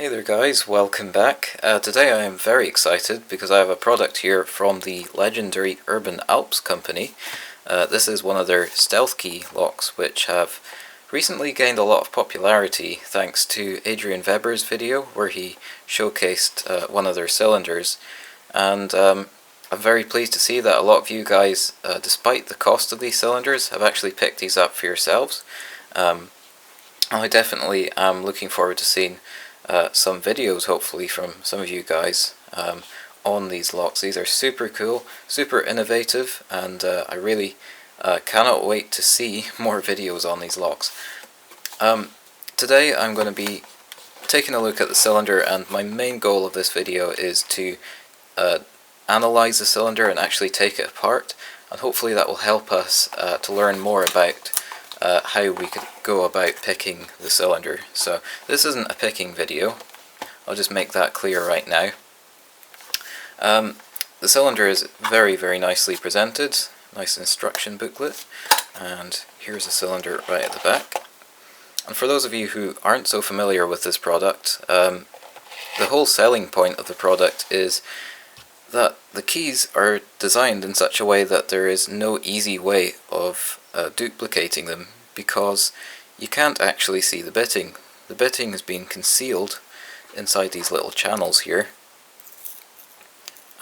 Hey there guys, welcome back. Today I am very excited because I have a product here from the legendary UrbanAlps company. This is one of their Stealth Key locks which have recently gained a lot of popularity thanks to Adrian Weber's video where he showcased one of their cylinders, and I'm very pleased to see that a lot of you guys, despite the cost of these cylinders, have actually picked these up for yourselves. I definitely am looking forward to seeing some videos hopefully from some of you guys on these locks. These are super cool, super innovative, and I really cannot wait to see more videos on these locks. Today I'm going to be taking a look at the cylinder, and my main goal of this video is to analyze the cylinder and actually take it apart, and hopefully that will help us to learn more about how we could go about picking the cylinder. So this isn't a picking video, I'll just make that clear right now. The cylinder is very nicely presented, nice instruction booklet, and here's the cylinder right at the back. And for those of you who aren't so familiar with this product, the whole selling point of the product is that the keys are designed in such a way that there is no easy way of duplicating them, because you can't actually see the bitting. The bitting has been concealed inside these little channels here,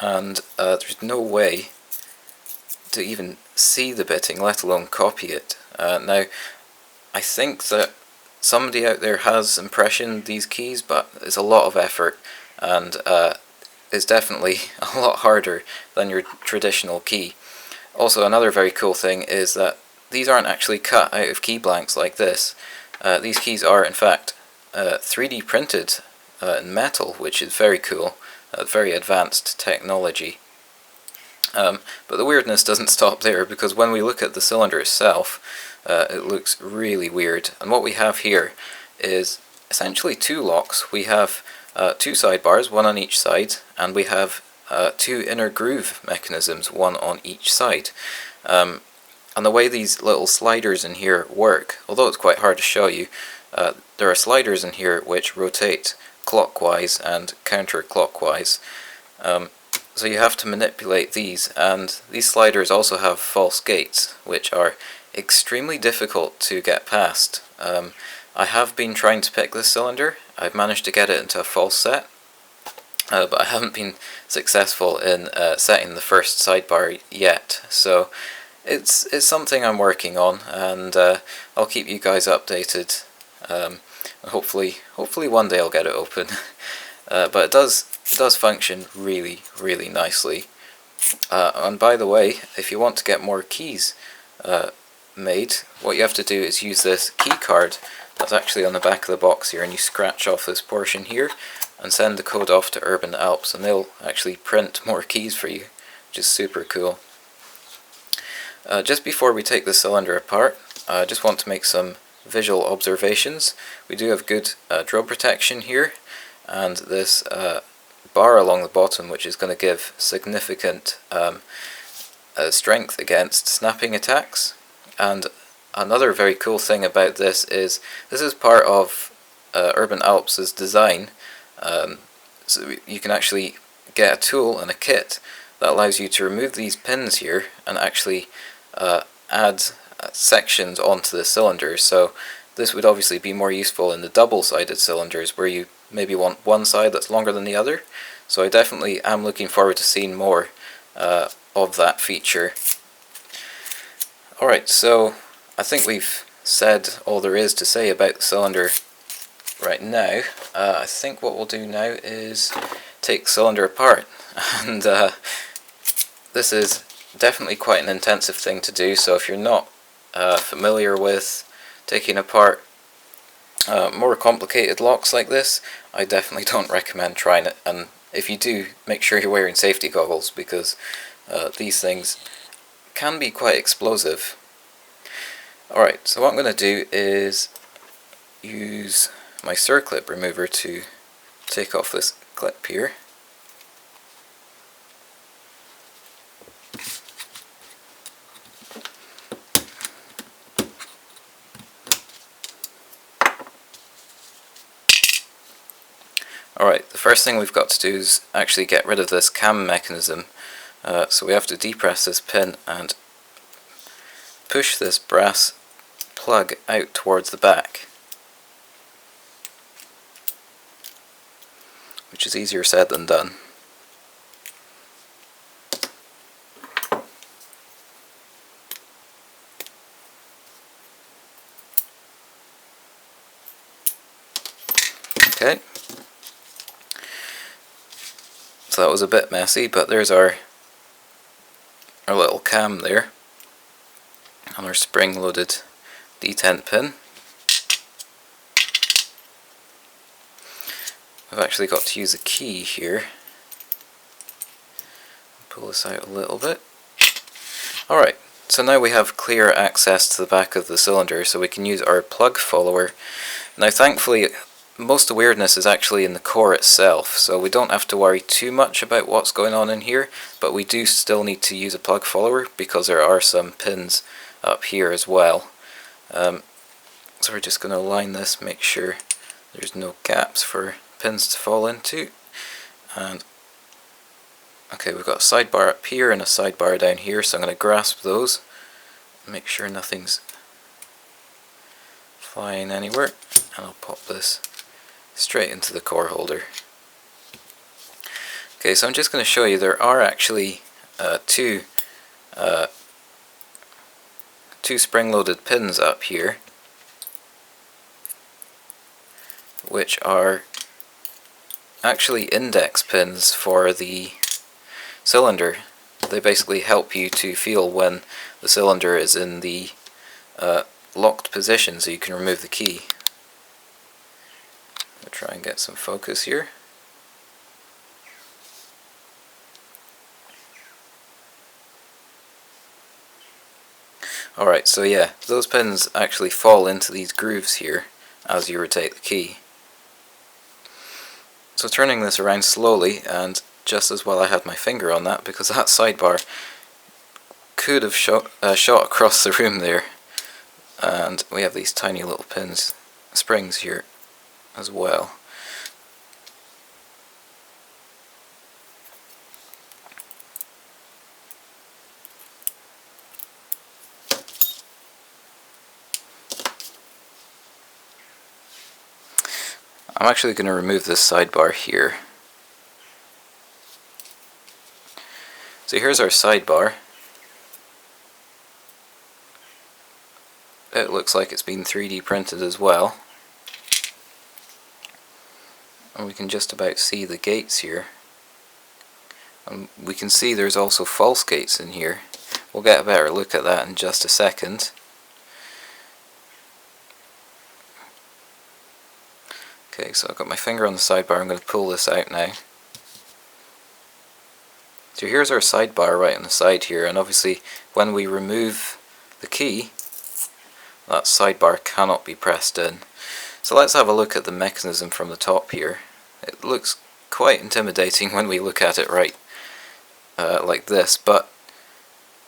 and there's no way to even see the bitting, let alone copy it. Now, I think that somebody out there has impressioned these keys, but it's a lot of effort, and it's definitely a lot harder than your traditional key. Also, another very cool thing is that these aren't actually cut out of key blanks like this. These keys are in fact 3D printed in metal, which is very cool, very advanced technology. But the weirdness doesn't stop there, because when we look at the cylinder itself, it looks really weird. And what we have here is essentially two locks. We have two sidebars, one on each side, and we have two inner groove mechanisms, one on each side. And the way these little sliders in here work, although it's quite hard to show you, there are sliders in here which rotate clockwise and counterclockwise. So you have to manipulate these, and these sliders also have false gates, which are extremely difficult to get past. I have been trying to pick this cylinder. I've managed to get it into a false set, but I haven't been successful in setting the first sidebar yet. So it's something I'm working on, and I'll keep you guys updated. Hopefully one day I'll get it open. But it does function really nicely. And by the way, if you want to get more keys made, what you have to do is use this key card that's actually on the back of the box here, and you scratch off this portion here and send the code off to UrbanAlps, and they'll actually print more keys for you, which is super cool. Just before we take the cylinder apart, I just want to make some visual observations. We do have good drill protection here, and this bar along the bottom, which is going to give significant strength against snapping attacks. And another very cool thing about this is part of UrbanAlps' design. So you can actually get a tool and a kit that allows you to remove these pins here and actually add sections onto the cylinder. So this would obviously be more useful in the double-sided cylinders, where you maybe want one side that's longer than the other. So I definitely am looking forward to seeing more of that feature. Alright, so I think we've said all there is to say about the cylinder right now. I think what we'll do now is take the cylinder apart, and this is definitely quite an intensive thing to do, so if you're not familiar with taking apart more complicated locks like this, I definitely don't recommend trying it. And if you do, make sure you're wearing safety goggles, because these things can be quite explosive. Alright, so what I'm going to do is use my circlip remover to take off this clip here. Alright, the first thing we've got to do is actually get rid of this cam mechanism. So we have to depress this pin and push this brass plug out towards the back, which is easier said than done. Okay, so that was a bit messy, but there's our little cam there, and our spring-loaded detent pin. I've actually got to use a key here. Pull this out a little bit. Alright, so now we have clear access to the back of the cylinder, so we can use our plug follower. Now thankfully, most of the weirdness is actually in the core itself, so we don't have to worry too much about what's going on in here, but we do still need to use a plug follower because there are some pins up here as well. So we're just going to align this, make sure there's no gaps for pins to fall into. And okay, we've got a sidebar up here and a sidebar down here, so I'm going to grasp those, make sure nothing's flying anywhere, and I'll pop this straight into the core holder. Okay, so I'm just going to show you there are actually two spring-loaded pins up here, which are actually index pins for the cylinder. They basically help you to feel when the cylinder is in the locked position, so you can remove the key. I'll try and get some focus here. Alright, so yeah, those pins actually fall into these grooves here as you rotate the key. So turning this around slowly, and just as well I had my finger on that because that sidebar could have shot across the room there. And we have these tiny little springs here as well. I'm actually going to remove this sidebar here. So here's our sidebar. It looks like it's been 3D printed as well. And we can just about see the gates here. And we can see there's also false gates in here. We'll get a better look at that in just a second. Okay, so I've got my finger on the sidebar. I'm going to pull this out now. So here's our sidebar right on the side here, and obviously when we remove the key, that sidebar cannot be pressed in. So let's have a look at the mechanism from the top here. It looks quite intimidating when we look at it right like this, but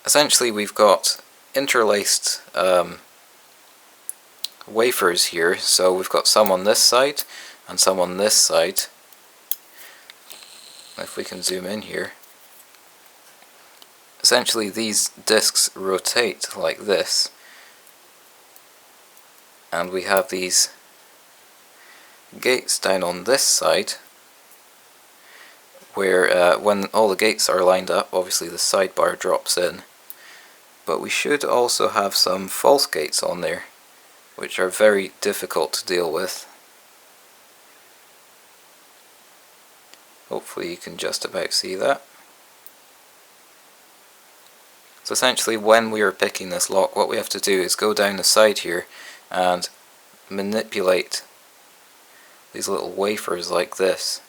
essentially we've got interlaced wafers here, so we've got some on this side and some on this side. If we can zoom in here, essentially these discs rotate like this, and we have these gates down on this side where when all the gates are lined up, obviously the sidebar drops in, but we should also have some false gates on there which are very difficult to deal with. Hopefully you can just about see that. So essentially when we are picking this lock, what we have to do is go down the side here and manipulate these little wafers like this.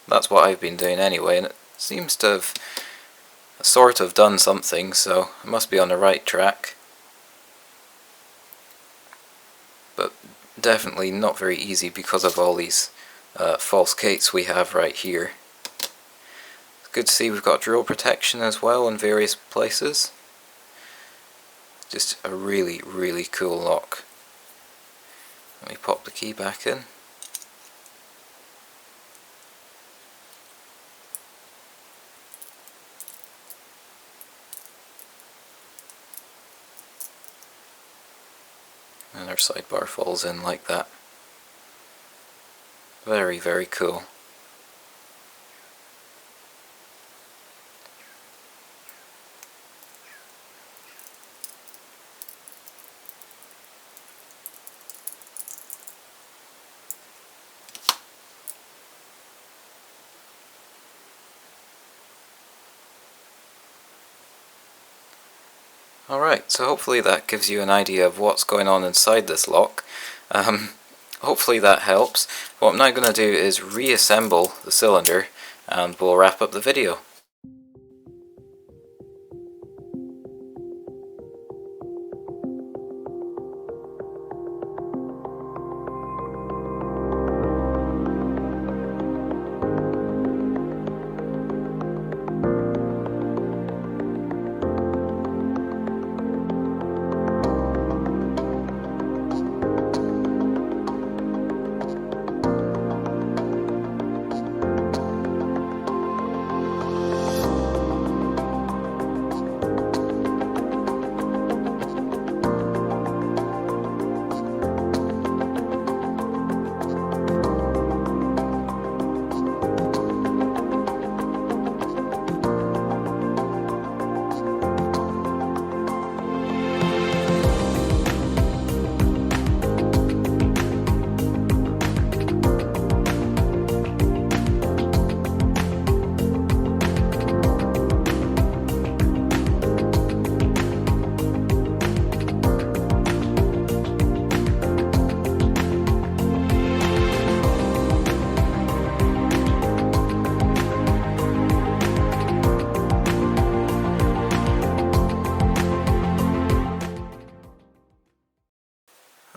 That's what I've been doing anyway, and it seems to have sort of done something, so it must be on the right track. But definitely not very easy because of all these false gates we have right here. It's good to see we've got drill protection as well in various places. Just a really, really cool lock. Let me pop the key back in. And our sidebar falls in like that. Very, very cool. Alright, so hopefully that gives you an idea of what's going on inside this lock. Hopefully that helps. What I'm now going to do is reassemble the cylinder and we'll wrap up the video.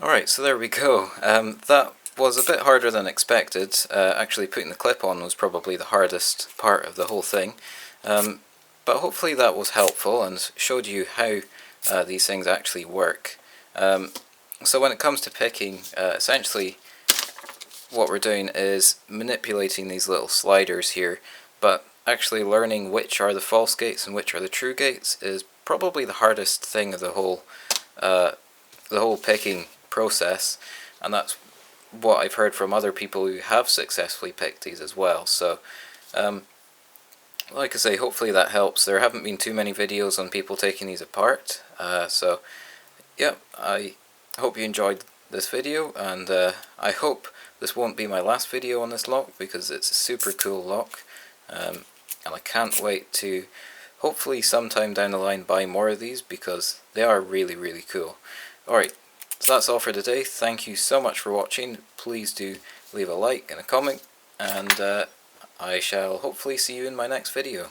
Alright, so there we go. That was a bit harder than expected. Actually putting the clip on was probably the hardest part of the whole thing. But hopefully that was helpful and showed you how these things actually work. So when it comes to picking, essentially what we're doing is manipulating these little sliders here, but actually learning which are the false gates and which are the true gates is probably the hardest thing of the whole picking process, and that's what I've heard from other people who have successfully picked these as well. So like I say, hopefully that helps. There haven't been too many videos on people taking these apart, so yeah, I hope you enjoyed this video, and I hope this won't be my last video on this lock because it's a super cool lock, and I can't wait to hopefully sometime down the line buy more of these because they are really, really cool. Alright, so that's all for today. Thank you so much for watching. Please do leave a like and a comment, and I shall hopefully see you in my next video.